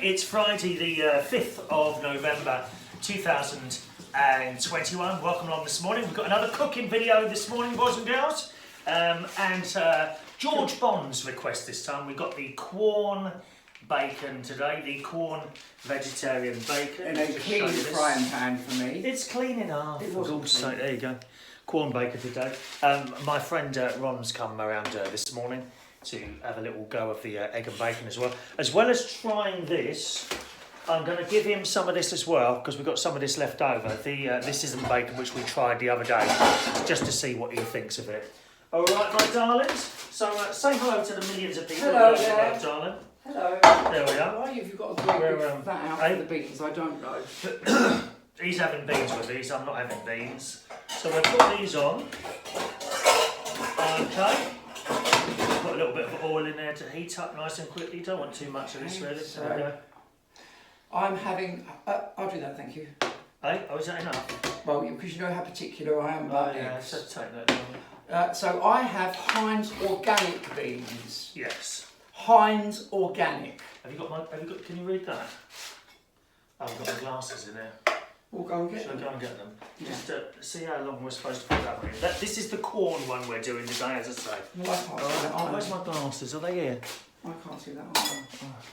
It's Friday the 5th of November 2021. Welcome along this morning. We've got another cooking video this morning, boys and girls. George Bond's request this time. We've got the Quorn bacon today, the Quorn vegetarian bacon. In a clean frying pan for me. It's clean enough. It wasn't clean. There you go. Quorn bacon today. My friend Ron's come around this morning to have a little go of the egg and bacon as well. As well as trying this, I'm going to give him some of this as well, because we've got some of this left over. This isn't bacon, which we tried the other day, just to see what he thinks of it. All right, my darlings. So say hello to the millions of people. Hello there. Darling. Hello. There we are. Why have you got a great big fat out for the beans? I don't know. He's having beans with these, I'm not having beans. So we'll put these on. Okay. Put a little bit of oil in there to heat up nice and quickly. Don't want too much of this really. So I'm having, I'll do that, thank you. Hey, oh, is that enough? Well, because you know how particular I am about eggs. Let's take that down. So I have Heinz organic beans. Yes. Heinz organic. Have you got? Can you read that? Oh, I've got my glasses in there. We'll go and get Shall them. I go and get them? Yeah. Just see how long we're supposed to put that one in. This is the Quorn one we're doing today, as I say. Well, I can't see that. Where's my glasses? Are they here? I can't see that. Oh,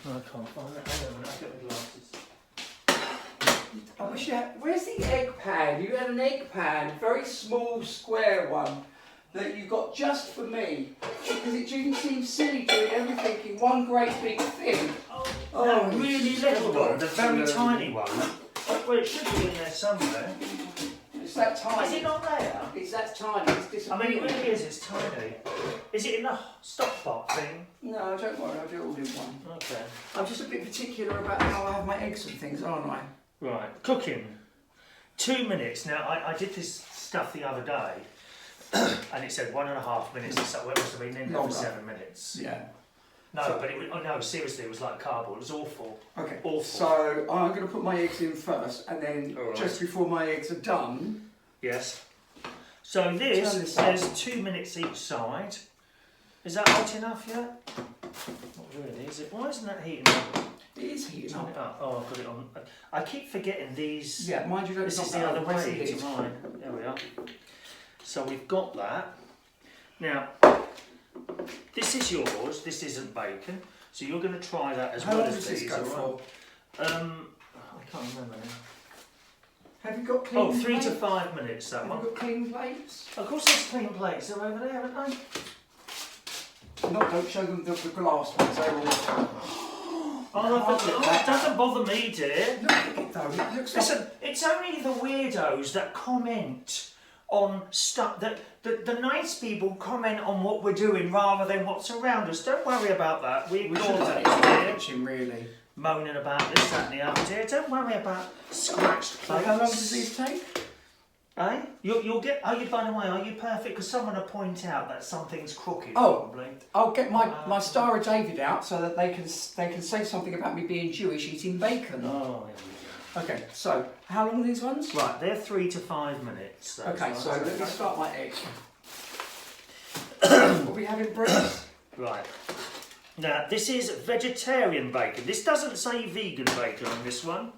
no, I can't. Oh, hang on a minute, I'll get my glasses. I wish you had. Where's the egg pan? You had an egg pan, very small square one, that you got just for me. Because it didn't seem silly doing everything in one great big thing. That really little one, the very tiny one. Well, it should be in there somewhere. It's that tiny. Is it not there? It's that tiny. It's I disappearing. mean, it really is, it's tiny. Is it in the stock pot thing? No, don't worry, I'll do it all in one. Okay. I'm just a bit particular about how I have my eggs and things, aren't I? Right, cooking. 2 minutes. Now, I did this stuff the other day, and it said 1.5 minutes, so it must have been in there for 7 minutes. Yeah. No, but it was, oh no, seriously, it was like cardboard. It was awful. Okay. Awful. So I'm going to put my eggs in first, and then All right. just before my eggs are done. Yes. So this says 2 minutes each side. Is that hot enough yet? Not really, is it? Why isn't that heating up? It is heating Turn it up. up. Oh, I've got it on. I keep forgetting these. Yeah, mind you, don't This is the other way to mine. There we are. So we've got that. Now, this is yours. This isn't bacon. So you're going to try that as How well long as does this these. go for? I can't remember now. Have you got clean plates? 3 to 5 minutes, that Have one. you got clean plates? Of course there's clean plates. They're over there, haven't they? No, don't show them the glass ones. They're all... It doesn't bother me, dear. Look at it though. It looks Listen, like... it's only the weirdos that comment on stuff, that the nice people comment on what we're doing rather than what's around us. Don't worry about that. We ignore that, dear. Kitchen, really. Moaning about this, that and the other, dear. Don't worry about scratched plates. How long does these take? Eh? You'll get, by the way, are you perfect? Because someone will point out that something's crooked, Oh. probably. I'll get my Star of David out so that they can say something about me being Jewish eating bacon. Oh, there we go. Okay, so how long are these ones? Right, they're 3 to 5 minutes. Okay, so let me start my egg. Are we having breakfast? Right. Now, this is vegetarian bacon. This doesn't say vegan bacon on this one.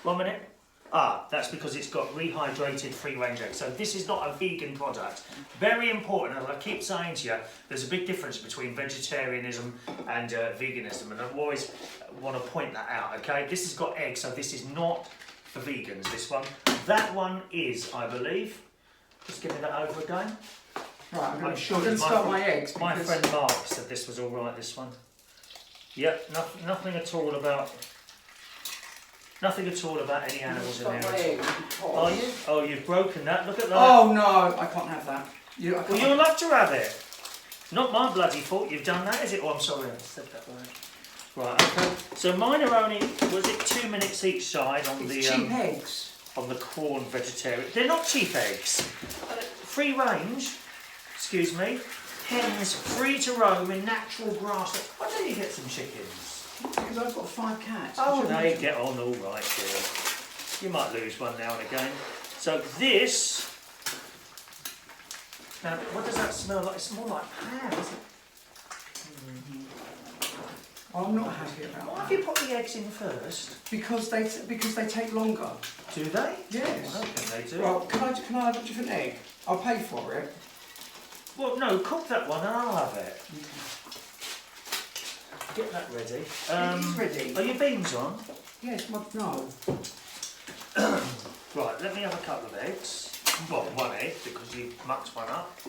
1 minute. Ah, that's because it's got rehydrated free-range eggs. So this is not a vegan product. Very important, and I keep saying to you, there's a big difference between vegetarianism and veganism, and I always want to point that out, okay? This has got eggs, so this is not for vegans, this one. That one is, I believe. Just give me that over again. Right, I'm going to sure start my eggs. My friend Mark said this was all right, this one. Yep, nothing at all about... Nothing at all about any animals in there at all. Are you? Oh, you've broken that. Look at that. Oh no, I can't have that. Well, you'll have to have it. Not my bloody fault you've done that, is it? Oh, I'm sorry, I said that word. Right, okay. So mine are only, was it 2 minutes each side on the cheap eggs. On the Quorn vegetarian. They're not cheap eggs. Free range, excuse me. Hens free to roam in natural grass. Why don't you get some chickens? Because I've got 5 cats. Oh, they get on all right, dear. You might lose one now and again. So this, now what does that smell like? It's more like ham, isn't it? I'm not happy about Why that. have you put the eggs in first? Because they take longer. Do they? Yes. I don't think they do. Well, can I have a different egg? I'll pay for it. Well, no, cook that one and I'll have it. Get that ready. It is ready. Are your beans on? Yes, no. Right, let me have a couple of eggs. Well, one egg, because you mucked one up.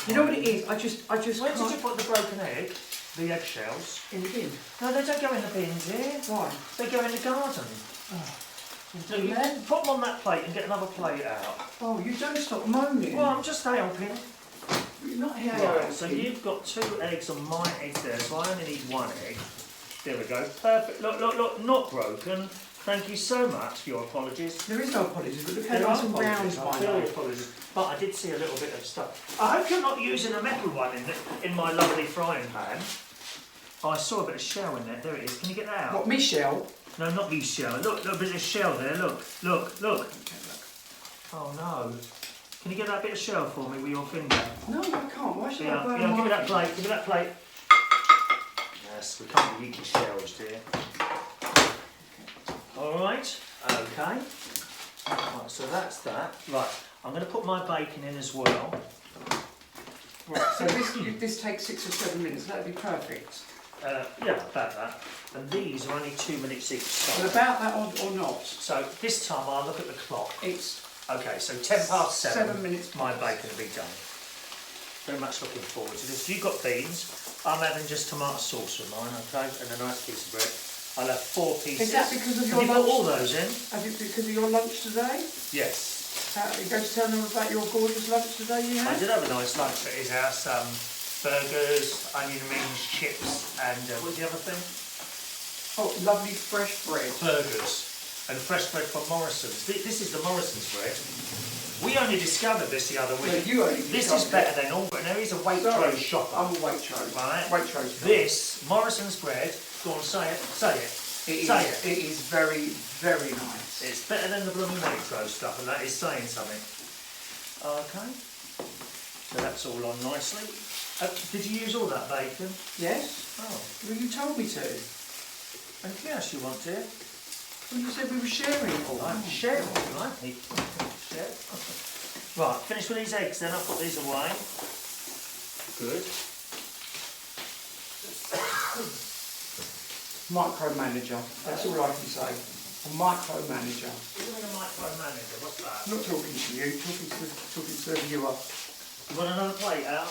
You know what it is? I just Where can't... did you put the broken egg? The eggshells? In the bin. No, they don't go in the bins here. Why? They go in the garden. So you put them on that plate and get another plate out. Oh, you don't stop moaning. Well, I'm just helping. You're not here. Right, so you've got 2 eggs on my eggs there, so I only need 1 egg. There we go, perfect. Look, look, look, not broken. Thank you so much for your apologies. There is no apologies, but look how There nice are and round apologies, I mine feel are. your apologies. But I did see a little bit of stuff. I hope you're not using a metal one in my lovely frying pan. Oh, I saw a bit of shell in there. There it is. Can you get that out? What, Michelle? No, not these shell. Look, a bit of shell there. Look, look, look. Oh no. Can you get that bit of shell for me with your finger? No, I can't. Why should I Yeah, burn yeah, give me my- that plate. Give me that plate. Yes, we can't be eating shells, dear. All right. Okay. Right, so that's that. Right, I'm going to put my bacon in as well. Right, so this takes 6 or 7 minutes. That'd be perfect. Yeah, about that. And these are only 2 minutes each. Well, about that or not? So this time I'll look at the clock. It's Okay, so 10 past 7. 7 minutes. My bacon will be done. Very much looking forward to this. You've got beans. I'm having just tomato sauce with mine, okay, and a nice piece of bread. I'll have 4 pieces. Is that because of Have your you got lunch? all those in? Have you because of your lunch today? Yes. You going to tell them about your gorgeous lunch today you I had? did have a nice lunch at his house. Burgers, onion rings, chips, and what was the other thing? Oh, lovely fresh bread. Burgers. And fresh bread from Morrison's. This is the Morrison's bread. We only discovered this the other No, week. you only This is discovered better than all, but there is a Waitrose shopper. I'm a Waitrose. Right. Waitrose. This, Morrison's bread, go on, say it, say it. Say it. It is very, very nice. It's better than the blooming Waitrose stuff, and that is saying something. Okay. So that's all on nicely. Did you use all that bacon? Yes? Oh. Well, you told me to. Anything else you want, dear? Well, you said we were sharing it all. Right, share it, right? Share. Right, finish with these eggs then, I'll put these away. Good. Micromanager. That's all I can say. A micromanager. What do you mean a micromanager? What's that? I'm not talking to you, talking to the viewer. You want another plate out?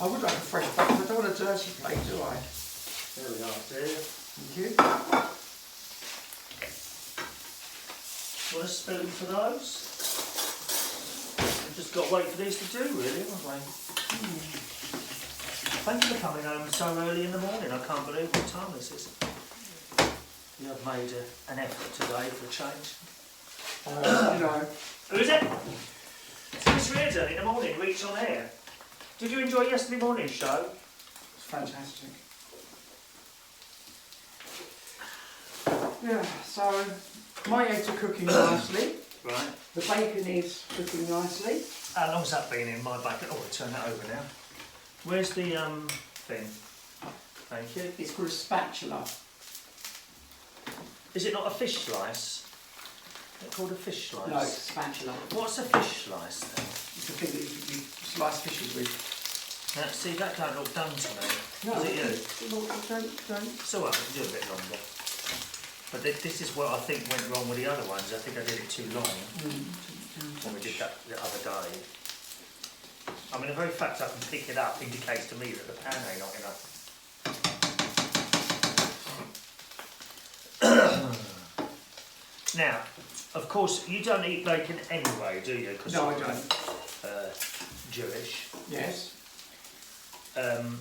I would like a fresh plate, but I don't want a dirty plate, do I? There we are, dear. Thank you. Want a spoon for those? We've just got to wait for these to do, really, haven't we? Thank you for coming home so early in the morning. I can't believe what time this is. You have made an effort today for a change. You know. Who is it? It's Miss Reardon in the morning, Reach on Air. Did you enjoy yesterday morning's show? It's fantastic. Yeah, so my eggs are cooking nicely. Right. The bacon is cooking nicely. How long's that been in my bacon? Oh, I'll turn that over now. Where's the thing? Thank you. It's called a spatula. Is it not a fish slice? Is it called a fish slice? No, it's a spatula. What's a fish slice then? It's the thing that you slice fishes with. Now, see, that don't look done to me. No, Is it you? don't. It's alright, I can do a bit longer. But this is what I think went wrong with the other ones. I think I did it too long when we did that the other day. I mean, the very fact I can pick it up indicates to me that the pan ain't not enough. Now, of course, you don't eat bacon anyway, do you? No, I don't. Jewish. Yes.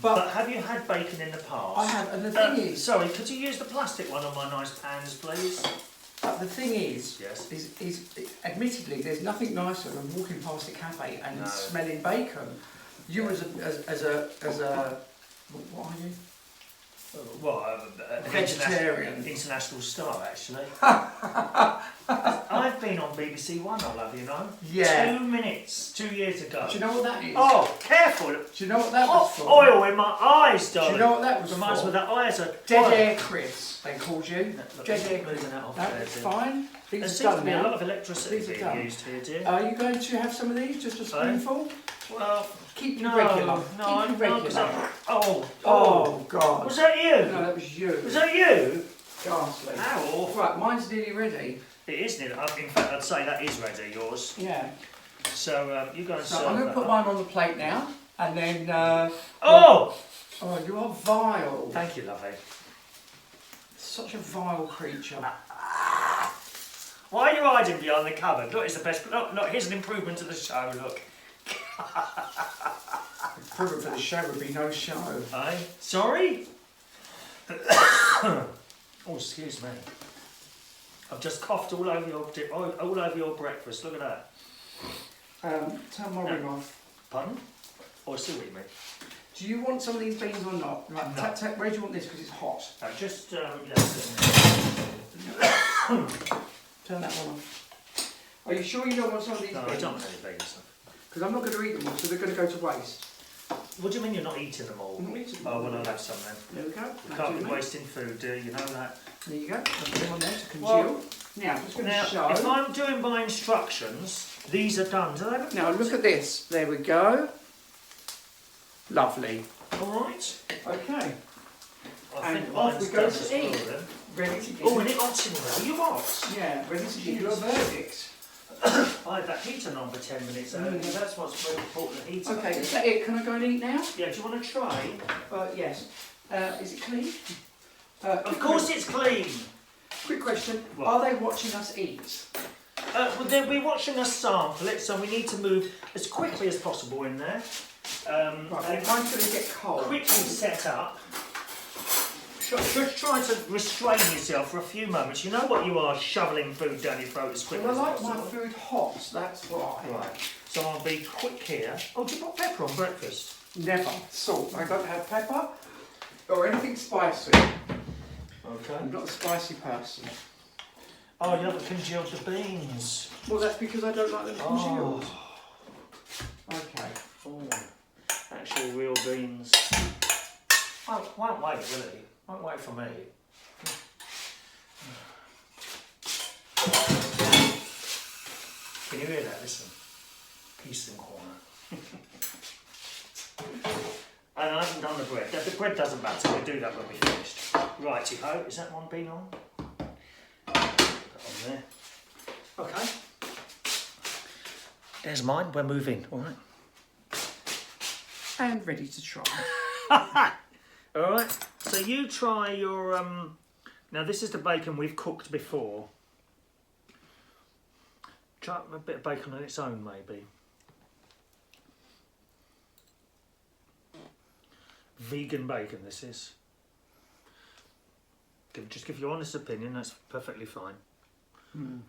But have you had bacon in the past? I have, and the thing is... Sorry, could you use the plastic one on my nice pans, please? But the thing is, Yes. is admittedly, there's nothing nicer than walking past a cafe and No. smelling bacon. You as a what are you? Well, an Vegetarian. international star, actually. I I've been on BBC One, I love you know. Yeah. 2 minutes, 2 years ago. Do you know what that is? Oh, careful! Do you know what that Hot was for? oil in my eyes, darling. Do you know what that was Reminds for? me of that eyes are Dead air Chris, they called you. Look, Dead air moving Chris. that off No, there, it's dear. fine. There These seems are to done be a lot now. of electricity These are being done. used here, dear. Are you going to have some of these? Just a spoonful? Well, Keep you no, regular. no, Keep you no, regular. 'cause oh, Oh, God. Was that you? No, that was you. Was that you? Ghastly. Ow. Right, mine's nearly ready. It is nearly. In fact, I'd say that is ready, yours. Yeah. So you guys. So I'm going to put mine on the plate now, and then. Oh! Oh, you are vile. Thank you, lovely. Such a vile creature. Why are you hiding behind the cupboard? Look, it's the best. Look, here's an improvement to the show. Look. Improvement for the show would be no show. Aye. Sorry? Oh, excuse me. I've just coughed all over your breakfast. Look at that. Turn my ring off. Pardon? Oh, I see what you mean. Do you want some of these beans or not? Right, No. where do you want this? Because it's hot. Just Turn that one off. Are you sure you don't want some of these No, I beans? don't want any beans. Because I'm not going to eat them all, so they're going to go to waste. What do you mean you're not eating them all? I'm not eating them Oh, all. well, I'll have some then. There we go. We can't be wasting food, do you know that? There you go. I'll put them on there to congeal. Well, now, I'm just going to Now, show. if I'm doing my instructions, these are done. Do they look Now, look at this. There we go. Lovely. all right? Okay. I And think off mine's we go done to as eat. well, then. Ready to give Oh, and it hot in there. Are you hot? Yeah, ready to give you a verdict. I had that heater on for 10 minutes earlier. That's what's very important, the heater. Okay, is that it? Can I go and eat now? Yeah, do you want to try? Yes. Is it clean? Of course it's clean. Quick question. What? Are they watching us eat? Well, they'll be watching us sample it, so we need to move as quickly as possible in there. Right, mine's going to get cold. Quickly set up. Just try to restrain yourself for a few moments. You know what you are, shoveling food down your throat as quickly Well, I as like my possible. food hot, that's why. Right, so I'll be quick here. Oh, do you put pepper on breakfast? Never. Salt. I don't have pepper or anything spicy. Okay. I'm not a spicy person. Oh, you haven't congealed the beans. Well, that's because I don't like them congealed. Oh. Okay. Oh, actual real beans. Won't wait, will it? Won't wait for me. Can you hear that? Listen. Peace and corner. And I haven't done the bread. The bread doesn't matter. We'll do that when we're finished. Righty-ho. Is that one bean on? Put that on there. Okay. There's mine. We're moving. All right. And ready to try. All right. So you try your Now this is the bacon we've cooked before. Try a bit of bacon on its own, maybe. Vegan bacon. This is. Just give your honest opinion. That's perfectly fine. Mm.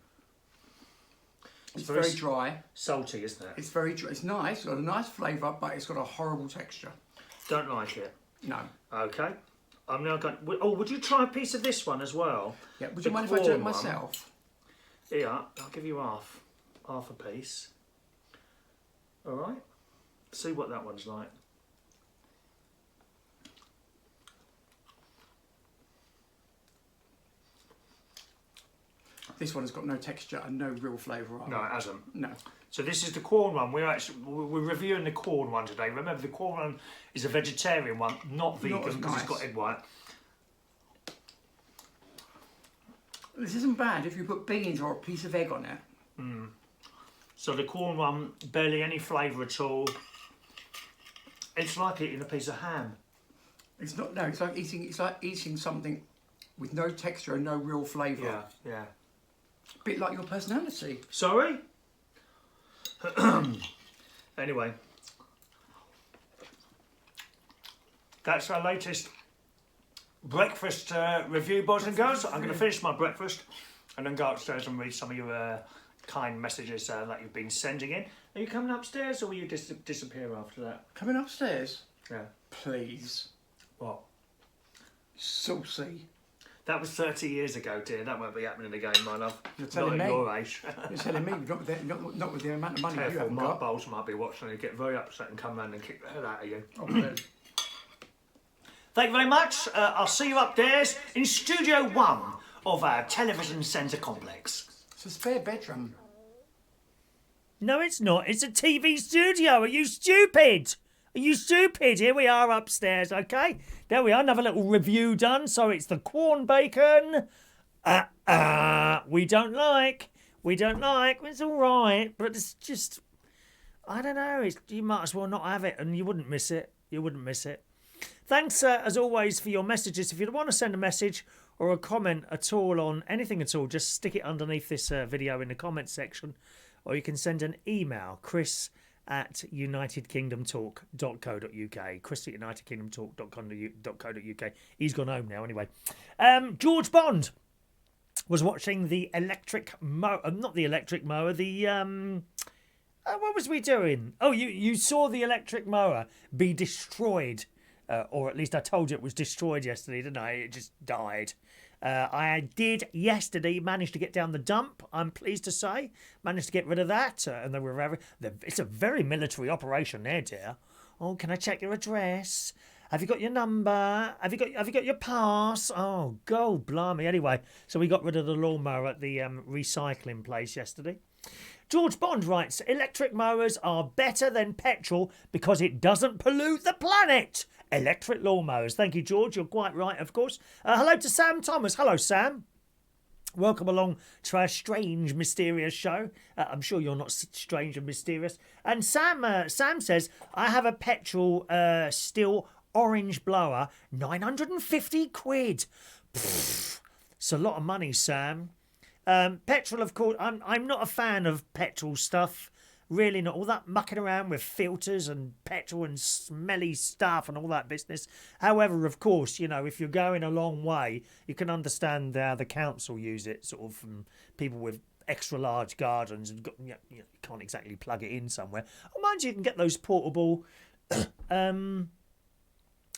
It's very dry. Salty, isn't it? It's very dry. It's nice. It's got a nice flavour, but it's got a horrible texture. Don't like it. No. Okay. I'm now going. Oh, would you try a piece of this one as well? Yeah. Would The you mind if I do it Quorn one. myself? Yeah, I'll give you half a piece. All right. See what that one's like. This one has got no texture and no real flavour. No, it hasn't. No. So this is the Quorn one. We're reviewing the Quorn one today. Remember, the Quorn one is a vegetarian one, not vegan, Not as because nice. it's got egg white. This isn't bad if you put beans or a piece of egg on it. Mm. So the Quorn one, barely any flavour at all. It's like eating a piece of ham. It's not. No. It's like eating something with no texture and no real flavour. Yeah, yeah. A bit like your personality. Sorry? Anyway. That's our latest breakfast review, boys and girls. I'm going to finish my breakfast and then go upstairs and read some of your kind messages that you've been sending in. Are you coming upstairs or will you disappear after that? Coming upstairs? Yeah. Please. What? Saucy. That was 30 years ago, dear. That won't be happening again, my love. You're telling not at me. your age. You're telling me, not with the amount of money you Careful, haven't Mark got. Bowles might be watching and get very upset and come round and kick the hell out of you. Okay. Thank you very much. I'll see you upstairs in Studio 1 of our television centre complex. It's a spare bedroom. No, it's not. It's a TV studio. Are you stupid? Are you stupid? Here we are upstairs, okay? There we are. Another little review done. So it's the Quorn bacon. We don't like. We don't like. It's all right, but it's just... I don't know. You might as well not have it, and you wouldn't miss it. You wouldn't miss it. Thanks, as always, for your messages. If you want to send a message or a comment at all on anything at all, just stick it underneath this video in the comment section. Or you can send an email, chris@unitedkingdomtalk.co.uk. chris@unitedkingdomtalk.co.uk. He's gone home now anyway. George Bond was watching the electric mower. Not the electric mower, the... what was we doing? Oh, you saw the electric mower be destroyed. Or at least I told you it was destroyed yesterday, didn't I? It just died. I did yesterday manage to get down the dump, I'm pleased to say. Managed to get rid of that. And they were it's a very military operation there, dear. Oh, can I check your address? Have you got your number? Have you got your pass? Oh, God, blimey. Anyway, so we got rid of the lawnmower at the recycling place yesterday. George Bond writes, electric mowers are better than petrol because it doesn't pollute the planet. Electric lawnmowers. Thank you, George. You're quite right, of course. Hello to Sam Thomas. Hello, Sam. Welcome along to our strange, mysterious show. I'm sure you're not strange and mysterious. And Sam says, I have a petrol still orange blower, 950 quid. Pfft, it's a lot of money, Sam. Petrol, of course, I'm not a fan of petrol stuff. Really not. All that mucking around with filters and petrol and smelly stuff and all that business. However, of course, you know, if you're going a long way, you can understand how the council use it, sort of from people with extra large gardens and you can't exactly plug it in somewhere. Oh, mind you can get those portable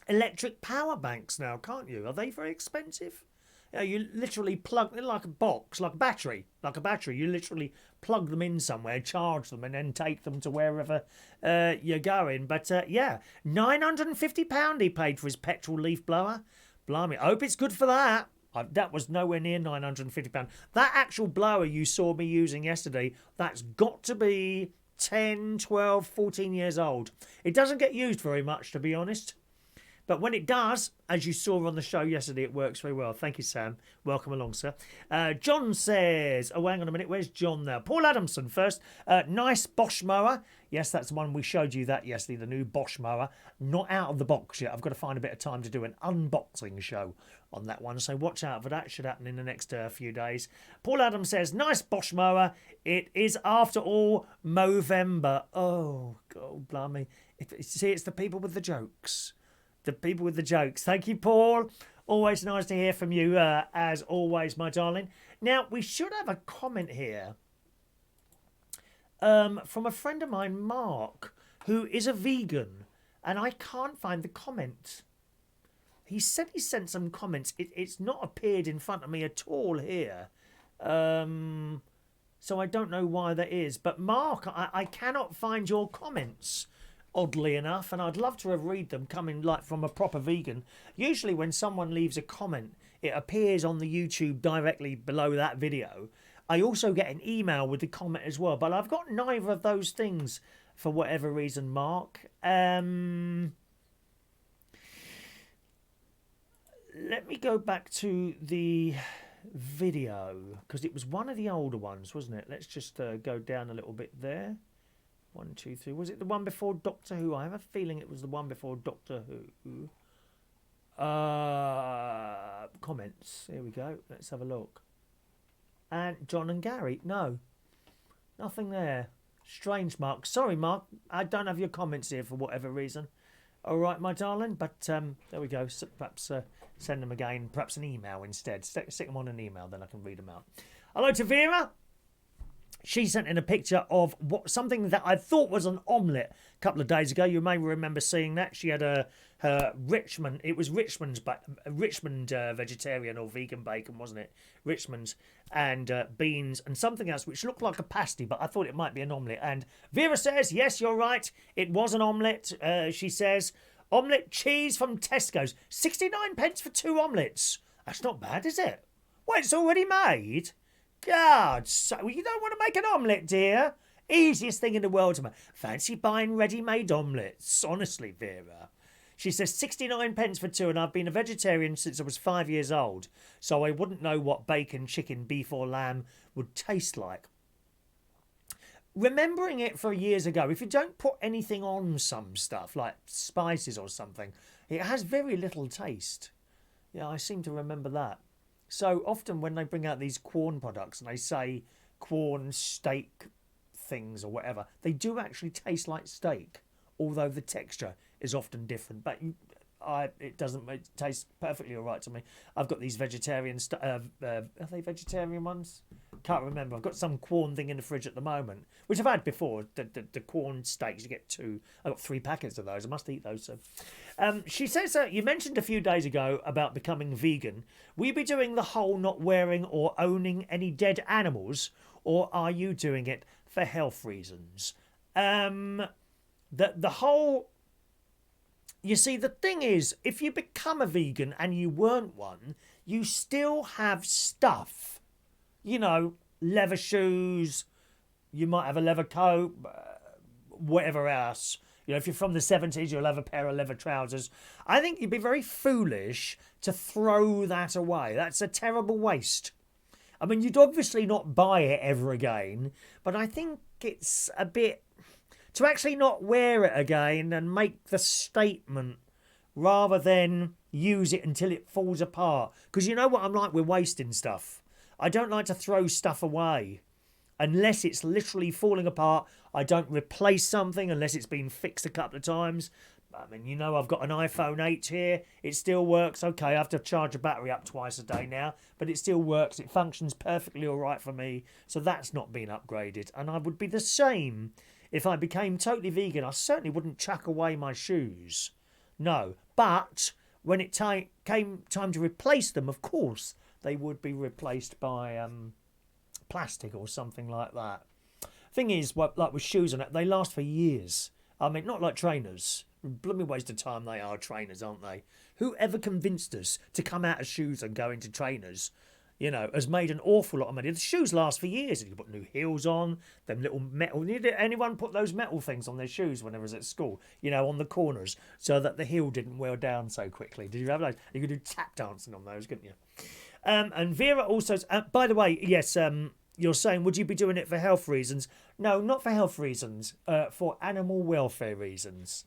electric power banks now, can't you? Are they very expensive? You literally plug them like a box, like a battery. You literally plug them in somewhere, charge them, and then take them to wherever you're going. But yeah, £950 he paid for his petrol leaf blower. Blimey, I hope it's good for that. That was nowhere near £950. That actual blower you saw me using yesterday, that's got to be 10, 12, 14 years old. It doesn't get used very much, to be honest. But when it does, as you saw on the show yesterday, it works very well. Thank you, Sam. Welcome along, sir. John says... Oh, hang on a minute. Where's John now? Paul Adamson first. Nice Bosch mower. Yes, that's the one we showed you that yesterday, the new Bosch mower. Not out of the box yet. I've got to find a bit of time to do an unboxing show on that one. So watch out for that. Should happen in the next few days. Paul Adams says, nice Bosch mower. It is, after all, Movember. Oh, God, blimey. See, it's the people with the jokes. The people with the jokes. Thank you, Paul. Always nice to hear from you, as always, my darling. Now, we should have a comment here from a friend of mine, Mark, who is a vegan, and I can't find the comment. He said he sent some comments. It's not appeared in front of me at all here. So I don't know why that is. But, Mark, I cannot find your comments. Oddly enough, and I'd love to have read them coming like from a proper vegan. Usually when someone leaves a comment, it appears on the YouTube directly below that video. I also get an email with the comment as well, but I've got neither of those things for whatever reason, Mark. Let me go back to the video, because it was one of the older ones, wasn't it? Let's just go down a little bit there. 1, 2, 3. Was it the one before Doctor Who? I have a feeling it was the one before Doctor Who. Comments. Here we go. Let's have a look. And John and Gary. No. Nothing there. Strange, Mark. Sorry, Mark. I don't have your comments here for whatever reason. All right, my darling. But there we go. So perhaps send them again. Perhaps an email instead. Stick them on an email, then I can read them out. Hello to Vera. she sent in a picture of something that I thought was an omelette a couple of days ago. You may remember seeing that. She had her Richmond. It was Richmond vegetarian or vegan bacon, wasn't it? Richmond's and beans and something else which looked like a pasty, but I thought it might be an omelette. And Vera says, yes, you're right. It was an omelette. She says, omelette cheese from Tesco's, 69 pence for 2 omelettes. That's not bad, is it? Well, it's already made. God, so you don't want to make an omelette, dear? Easiest thing in the world to make. Fancy buying ready-made omelettes, honestly, Vera. She says 69 pence for 2, and I've been a vegetarian since I was 5 years old, so I wouldn't know what bacon, chicken, beef or lamb would taste like. Remembering it for years ago, if you don't put anything on some stuff, like spices or something, it has very little taste. Yeah, I seem to remember that. So often when they bring out these Quorn products and they say Quorn steak things or whatever, they do actually taste like steak, although the texture is often different. But it tastes perfectly all right to me. I've got these vegetarian are they vegetarian ones? Can't remember. I've got some Quorn thing in the fridge at the moment, which I've had before. The Quorn steaks, you get 2. I've got 3 packets of those. I must eat those. So, she says you mentioned a few days ago about becoming vegan. Will you be doing the whole not wearing or owning any dead animals, or are you doing it for health reasons? The whole. You see, the thing is, if you become a vegan and you weren't one, you still have stuff. You know, leather shoes, you might have a leather coat, whatever else. You know, if you're from the 70s, you'll have a pair of leather trousers. I think you'd be very foolish to throw that away. That's a terrible waste. I mean, you'd obviously not buy it ever again, but I think it's a bit... to actually not wear it again and make the statement rather than use it until it falls apart. Because you know what I'm like with wasting stuff. I don't like to throw stuff away. Unless it's literally falling apart, I don't replace something unless it's been fixed a couple of times. I mean, you know, I've got an iPhone 8 here. It still works. Okay, I have to charge the battery up twice a day now, but it still works. It functions perfectly all right for me. So that's not been upgraded. And I would be the same if I became totally vegan. I certainly wouldn't chuck away my shoes. No. But when it came time to replace them, of course, they would be replaced by plastic or something like that. Thing is, like with shoes and that, they last for years. I mean, not like trainers. Blooming waste of time they are, trainers, aren't they? Whoever convinced us to come out of shoes and go into trainers, you know, has made an awful lot of money. The shoes last for years. You put new heels on, them little metal... Did anyone put those metal things on their shoes when they was at school? You know, on the corners, so that the heel didn't wear down so quickly. Did you have those? You could do tap dancing on those, couldn't you? And Vera also... by the way, yes... you're saying, would you be doing it for health reasons? No, not for health reasons. For animal welfare reasons.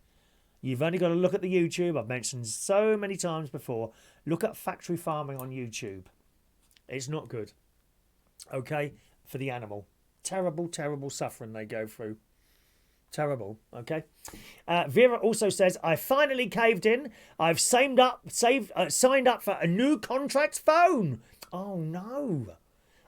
You've only got to look at the YouTube. I've mentioned so many times before. Look at factory farming on YouTube. It's not good. Okay? For the animal. Terrible, terrible suffering they go through. Terrible. Okay? Vera also says, I finally caved in. I've signed up for a new contract phone. Oh, no.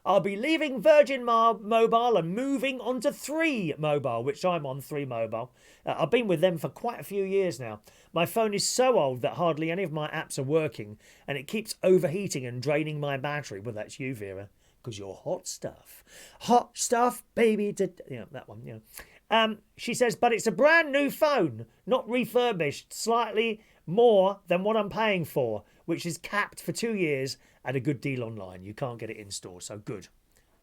I'll be leaving Virgin Mobile and moving on to 3 Mobile, which I'm on 3 Mobile. I've been with them for quite a few years now. My phone is so old that hardly any of my apps are working, and it keeps overheating and draining my battery. Well, that's you, Vera, because you're hot stuff. Hot stuff, baby. Yeah, that one, yeah. She says, but it's a brand new phone, not refurbished, slightly more than what I'm paying for, which is capped for 2 years at a good deal online. You can't get it in store, so good.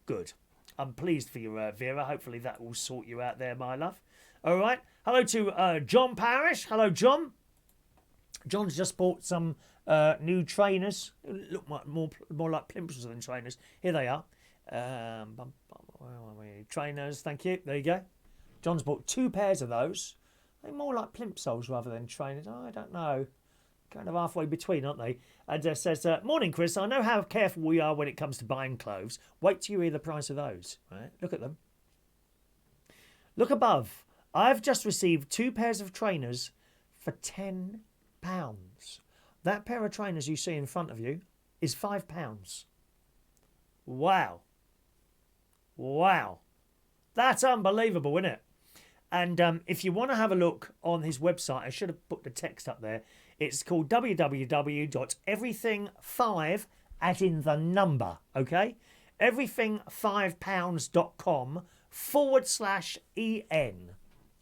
Good. I'm pleased for you, Vera. Hopefully that will sort you out there, my love. All right. Hello to John Parrish. Hello, John. John's just bought some new trainers. Look more like plimsolls than trainers. Here they are. Trainers, thank you. There you go. John's bought 2 pairs of those. They're more like plimsolls rather than trainers. I don't know. Kind of halfway between, aren't they? And says, morning, Chris. I know how careful we are when it comes to buying clothes. Wait till you hear the price of those. Right? Look at them. Look above. I've just received 2 pairs of trainers for £10. That pair of trainers you see in front of you is £5. Wow. Wow. That's unbelievable, isn't it? And if you want to have a look on his website, I should have put the text up there. It's called www.everything5, as in the number, okay? everything5pounds.com/EN.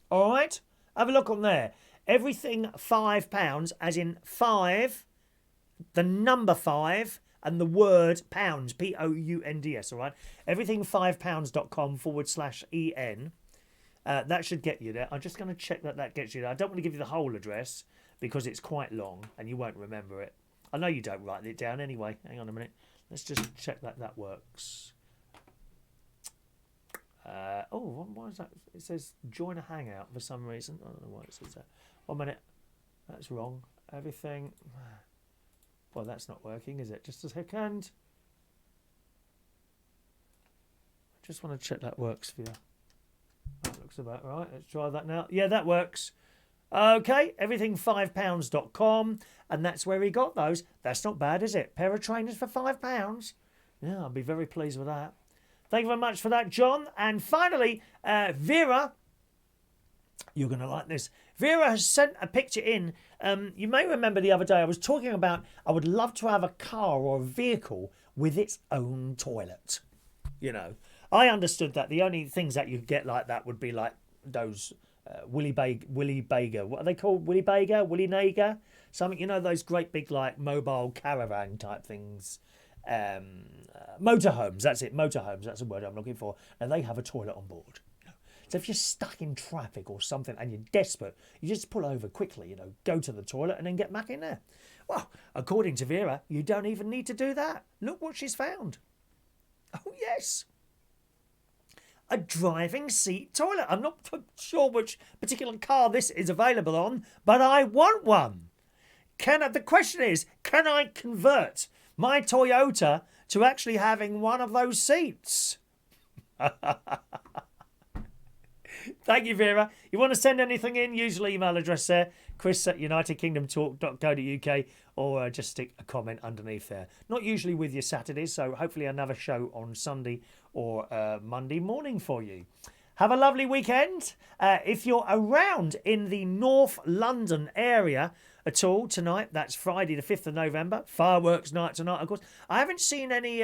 All right? Have a look on there. Everything £5, as in 5, the number 5, and the word pounds, POUNDS, all right? everything5pounds.com/EN. That should get you there. I'm just going to check that gets you there. I don't want to give you the whole address because it's quite long and you won't remember it. I know you don't write it down anyway. Hang on a minute. Let's just check that works. Why is that? It says join a hangout for some reason. I don't know why it says that. 1 minute. That's wrong. Everything. Well, that's not working, is it? Just a second. I just want to check that works for you. That looks about right. Let's try that now. Yeah, that works. Okay, everything5pounds.com, and that's where he got those. That's not bad, is it? Pair of trainers for £5. Yeah, I'll be very pleased with that. Thank you very much for that, John. And finally, Vera, you're going to like this. Vera has sent a picture in. You may remember the other day I was talking about I would love to have a car or a vehicle with its own toilet. You know, I understood that the only things that you'd get like that would be like those Willy Bager. What are they called? Willy Bager? Willy Nager? Something, you know, those great big like mobile caravan type things. Motorhomes, that's it. Motorhomes, that's the word I'm looking for. And they have a toilet on board. So if you're stuck in traffic or something and you're desperate, you just pull over quickly, you know, go to the toilet and then get back in there. Well, according to Vera, you don't even need to do that. Look what she's found. Oh, yes. A driving seat toilet. I'm not sure which particular car this is available on, but I want one. The question is, can I convert my Toyota to actually having one of those seats? Thank you, Vera. You want to send anything in, use the email address there, chris@unitedkingdomtalk.co.uk, or just stick a comment underneath there. Not usually with your Saturdays, so hopefully another show on Sunday or Monday morning for you. Have a lovely weekend. If you're around in the North London area at all tonight, that's Friday the 5th of November, fireworks night tonight, of course. I haven't seen any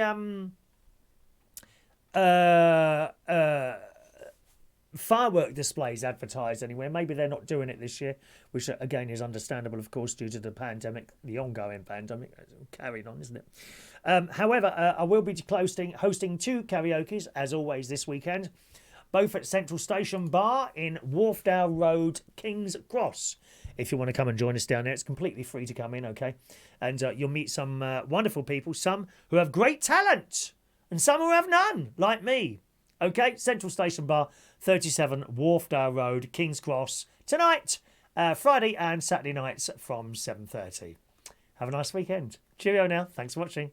firework displays advertised anywhere. Maybe they're not doing it this year, which again is understandable, of course, due to the pandemic, the ongoing pandemic. Carrying on, isn't it? However, I will be hosting 2 karaokes, as always, this weekend, both at Central Station Bar in Wharfdale Road, King's Cross. If you want to come and join us down there, it's completely free to come in, okay? And you'll meet some wonderful people, some who have great talent and some who have none, like me. Okay, Central Station Bar, 37 Wharfdale Road, King's Cross, tonight, Friday and Saturday nights from 7:30. Have a nice weekend. Cheerio now. Thanks for watching.